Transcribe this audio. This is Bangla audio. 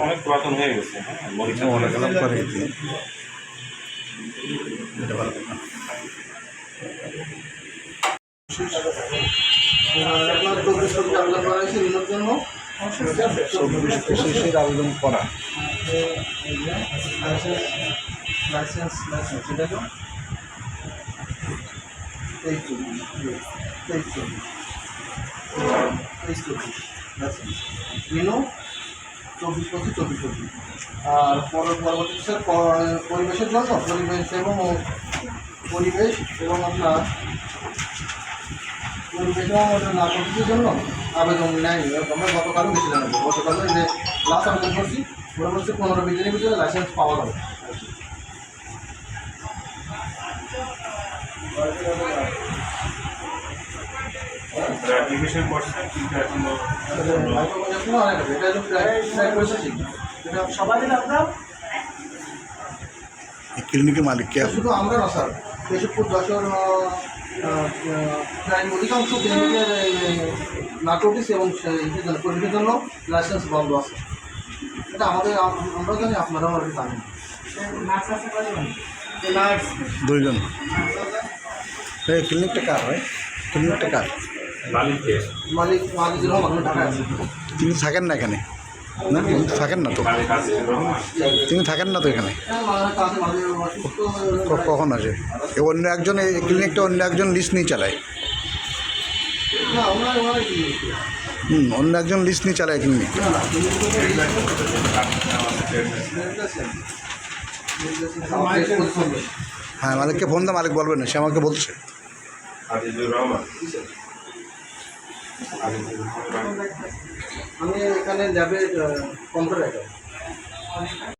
অনেক পুরাতন হয়ে গেছে। আপনার 24 কোটি আবেদন করা হয়েছে ঋণের জন্য। 24 আবেদন করা লাইসেন্স এটা তো 23 লাইসেন্স ঋণও 24 আর পরবর্তী স্যার পরিবেশের জন্য পরিবেশ এবং আপনার নাটকের জন্য আবেদন নেয়নি। আমরা গতকালও গেছিলাম, গতকালও এই যে লাস্ট আবেদন করছি, ওরা বলছে 15-20 দিনের ভিতরে লাইসেন্স পাওয়া যাবে। ক্লিনিকের মালিক কে? শুধু আমরা না স্যার, কেশবপুর যশোর প্রায় অধিকাংশ ক্লিনিকের নার্কোটিক্স এবং পরিবেশের জন্য লাইসেন্স বন্ধ আছে। এটা আমাদের আমরা জানি, আপনারাও আর জানেন। 2 জন। এই ক্লিনিকটা কার ভাই? ক্লিনিকটা কার? মালিকের রহমান ঢাকায় আছে। তিনি থাকেন না এখানে? না, তিনি থাকেন না তো, তিনি থাকেন না তো এখানে। কখন আসে? অন্য একজন এই ক্লিনিকটা অন্য একজন লিস্ট নিয়ে চালায়। অন্য একজন লিস্ট নিয়ে চালায় ক্লিনিক। হ্যাঁ, মালিককে ফোন দা, মালিক বলবেন না, সে আমাকে বলছে। আমি এখানে ল্যাবে কম্পিউটার